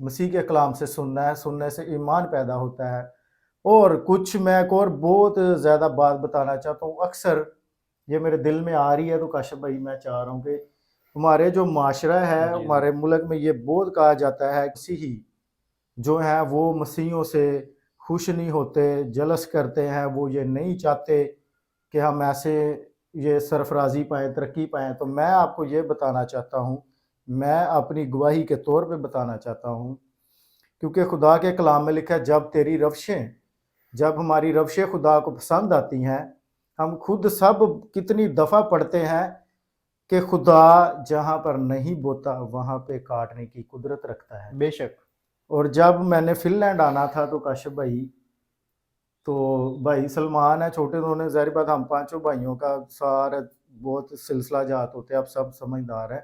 مسیح کے کلام سے سننا ہے، سننے سے ایمان پیدا ہوتا ہے۔ اور کچھ میں ایک اور بہت زیادہ بات بتانا چاہتا ہوں، اکثر یہ میرے دل میں آ رہی ہے، تو کاشف بھائی میں چاہ رہا ہوں کہ ہمارے جو معاشرہ ہے، جی ہمارے ملک میں یہ بہت کہا جاتا ہے مسیحی جو ہیں وہ مسیحیوں سے خوش نہیں ہوتے، جلس کرتے ہیں، وہ یہ نہیں چاہتے کہ ہم ایسے یہ سرفرازی پائیں، ترقی پائیں۔ تو میں آپ کو یہ بتانا چاہتا ہوں، میں اپنی گواہی کے طور پہ بتانا چاہتا ہوں، کیونکہ خدا کے کلام میں لکھا ہے جب ہماری روشیں خدا کو پسند آتی ہیں، ہم خود سب کتنی دفعہ پڑھتے ہیں کہ خدا جہاں پر نہیں بوتا وہاں پہ کاٹنے کی قدرت رکھتا ہے۔ بے شک۔ اور جب میں نے فن لینڈ آنا تھا تو کاشف بھائی، تو بھائی سلمان ہے چھوٹے، انہوں نے ظاہر بات ہم پانچوں بھائیوں کا سارا بہت سلسلہ جات ہوتے ہیں، اب سب سمجھدار ہیں،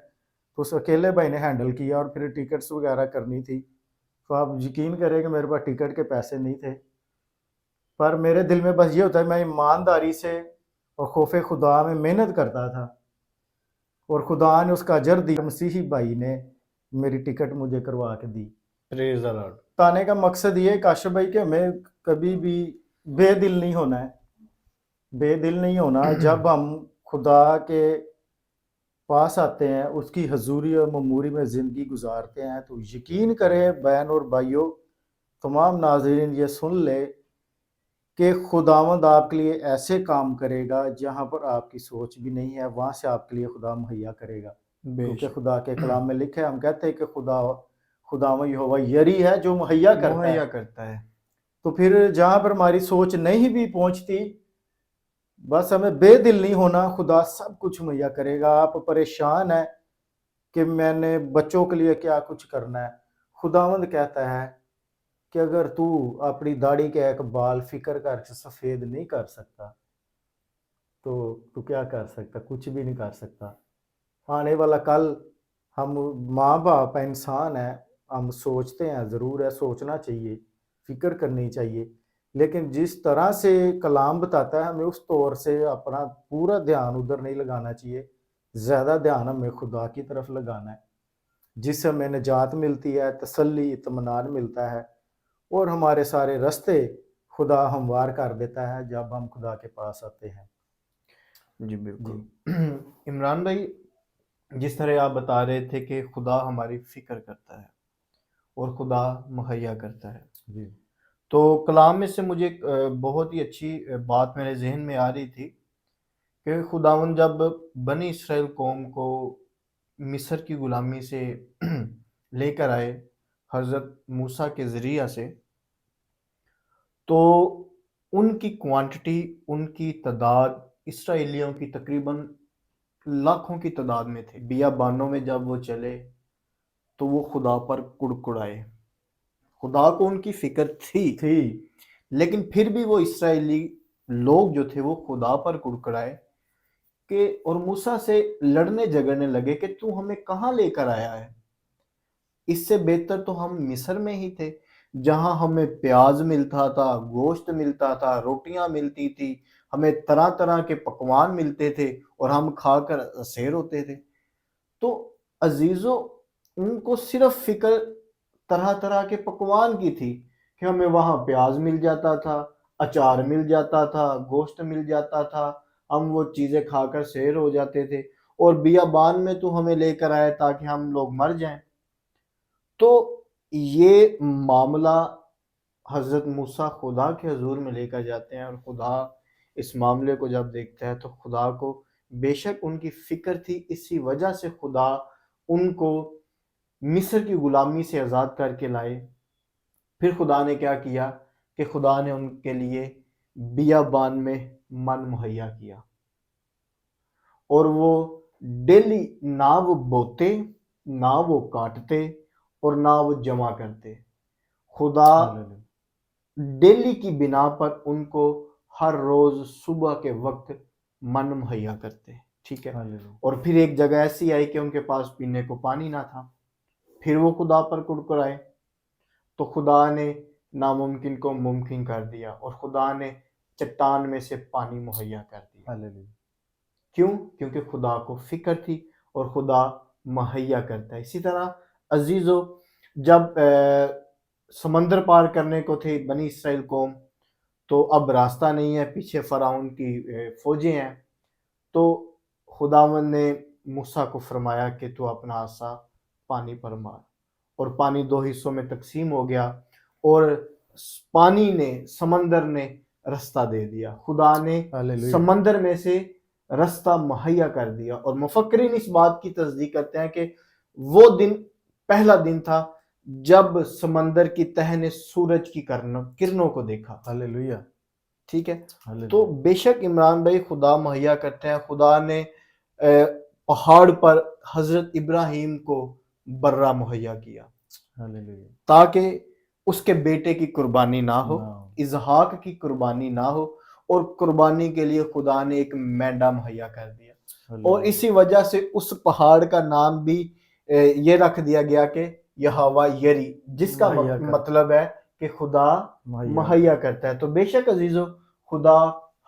تو اس اکیلے بھائی نے ہینڈل کیا، اور پھر ٹکٹس وغیرہ کرنی تھی، تو آپ یقین کریں کہ میرے پاس ٹکٹ کے پیسے نہیں تھے، پر میرے دل میں بس یہ ہوتا ہے میں ایمانداری سے اور خوف خدا میں محنت کرتا تھا، اور خدا نے اس کا اجر دیا، مسیحی بھائی نے میری ٹکٹ مجھے کروا کے دی۔ پریز دی لارڈ۔ بتانے کا مقصد یہ ہے کاشف بھائی کہ ہمیں کبھی بھی بے دل نہیں ہونا ہے، بے دل نہیں ہونا۔ جب ہم خدا کے پاس آتے ہیں، اس کی حضوری اور معموری میں زندگی گزارتے ہیں، تو یقین کریں بہن اور بھائیوں، تمام ناظرین یہ سن لے کہ خداوند آپ کے لیے ایسے کام کرے گا جہاں پر آپ کی سوچ بھی نہیں ہے، وہاں سے آپ کے لیے خدا مہیا کرے گا، بے کیونکہ شک۔ خدا کے کلام میں لکھا ہے، ہم کہتے ہیں کہ خداوند یہوہ یری ہے جو مہیا کرتا ہے۔ مہیا کرتا ہے۔ تو پھر جہاں پر ہماری سوچ نہیں بھی پہنچتی، بس ہمیں بے دل نہیں ہونا، خدا سب کچھ مہیا کرے گا۔ آپ پریشان ہیں کہ میں نے بچوں کے لیے کیا کچھ کرنا ہے، خداوند کہتا ہے کہ اگر تو اپنی داڑھی کے ایک بال فکر کر کے سفید نہیں کر سکتا تو کیا کر سکتا؟ کچھ بھی نہیں کر سکتا۔ آنے والا کل، ہم ماں باپ انسان ہیں، ہم سوچتے ہیں، ضرور ہے، سوچنا چاہیے، فکر کرنی چاہیے، لیکن جس طرح سے کلام بتاتا ہے ہمیں اس طور سے اپنا پورا دھیان ادھر نہیں لگانا چاہیے، زیادہ دھیان ہمیں خدا کی طرف لگانا ہے، جس سے ہمیں نجات ملتی ہے، تسلی، اطمینان ملتا ہے، اور ہمارے سارے رستے خدا ہموار کر دیتا ہے جب ہم خدا کے پاس آتے ہیں۔ جی بالکل۔ عمران بھائی، جس طرح آپ بتا رہے تھے کہ خدا ہماری فکر کرتا ہے اور خدا مہیا کرتا ہے، جی تو کلام میں سے مجھے ایک بہت ہی اچھی بات میرے ذہن میں آ رہی تھی کہ خداوند جب بنی اسرائیل قوم کو مصر کی غلامی سے لے کر آئے حضرت موسیٰ کے ذریعہ سے، تو ان کی کوانٹٹی، ان کی تعداد اسرائیلیوں کی تقریباً لاکھوں کی تعداد میں تھے۔ بیابانوں میں جب وہ چلے تو وہ خدا پر کڑکڑائے، خدا کو ان کی فکر تھی، لیکن پھر بھی وہ اسرائیلی لوگ جو تھے وہ خدا پر کڑکڑائے کہ اور موسیٰ سے لڑنے جھگڑنے لگے کہ تو ہمیں کہاں لے کر آیا ہے، اس سے بہتر تو ہم مصر میں ہی تھے، جہاں ہمیں پیاز ملتا تھا، گوشت ملتا تھا، روٹیاں ملتی تھی، ہمیں طرح طرح کے پکوان ملتے تھے اور ہم کھا کر اسیر ہوتے تھے۔ تو عزیزو، ان کو صرف فکر طرح طرح کے پکوان کی تھی کہ ہمیں وہاں پیاز مل جاتا تھا، اچار مل جاتا تھا، گوشت مل جاتا تھا، ہم وہ چیزیں کھا کر سیر ہو جاتے تھے، اور بیابان میں تو ہمیں لے کر آئے تاکہ ہم لوگ مر جائیں۔ تو یہ معاملہ حضرت موسیٰ خدا کے حضور میں لے کر جاتے ہیں، اور خدا اس معاملے کو جب دیکھتا ہے تو خدا کو بے شک ان کی فکر تھی، اسی وجہ سے خدا ان کو مصر کی غلامی سے آزاد کر کے لائے۔ پھر خدا نے کیا کیا کہ خدا نے ان کے لیے بیابان میں من مہیا کیا، اور وہ ڈیلی نہ وہ بوتے، نہ وہ کاٹتے اور نہ وہ جمع کرتے، خدا ڈیلی کی بنا پر ان کو ہر روز صبح کے وقت من مہیا کرتے، ٹھیک ہے۔ اور پھر ایک جگہ ایسی آئی کہ ان کے پاس پینے کو پانی نہ تھا، پھر وہ خدا پر کڑکڑائے تو خدا نے ناممکن کو ممکن کر دیا، اور خدا نے چٹان میں سے پانی مہیا کر دیا۔ کیوں؟ کیونکہ خدا کو فکر تھی اور خدا مہیا کرتا ہے۔ اسی طرح عزیزو، جب سمندر پار کرنے کو تھے بنی اسرائیل قوم، تو اب راستہ نہیں ہے، پیچھے فرعون کی فوجیں ہیں، تو خداوند نے موسیٰ کو فرمایا کہ تو اپنا عصا پانی پر مار، اور پانی دو حصوں میں تقسیم ہو گیا، اور پانی نے، سمندر نے رستہ دے دیا، خدا نے ہاللیلویہ، سمندر میں سے رستہ مہیا کر دیا۔ اور مفکرین اس بات کی تصدیق کرتے ہیں کہ وہ دن پہلا دن تھا جب سمندر کی تہ نے سورج کی کرنوں کو دیکھا، ہاللیلویہ، ٹھیک ہے۔ تو ہاللیلویہ، بے شک عمران بھائی خدا مہیا کرتے ہیں۔ خدا نے پہاڑ پر حضرت ابراہیم کو برہ مہیا کیا ہاللیلویہ، تاکہ اس کے بیٹے کی قربانی نہ ہو، نہ، اسحاق کی قربانی نہ ہو، اور قربانی کے لیے خدا نے ایک مینڈا مہیا کر دیا، اور ہاللیلویہ، اسی وجہ سے اس پہاڑ کا نام بھی یہ رکھ دیا گیا کہ یہوہ یری، جس کا مہیا کر، مطلب ہے کہ خدا مہیا، مہیا کرتا ہے۔ تو بے شک عزیزو، خدا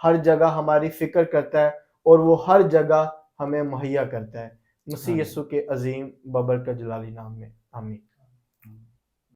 ہر جگہ ہماری فکر کرتا ہے، اور وہ ہر جگہ ہمیں مہیا کرتا ہے، مسیح ہاں۔ یسوع کے عظیم بابرکت جلالی نام میں، آمین۔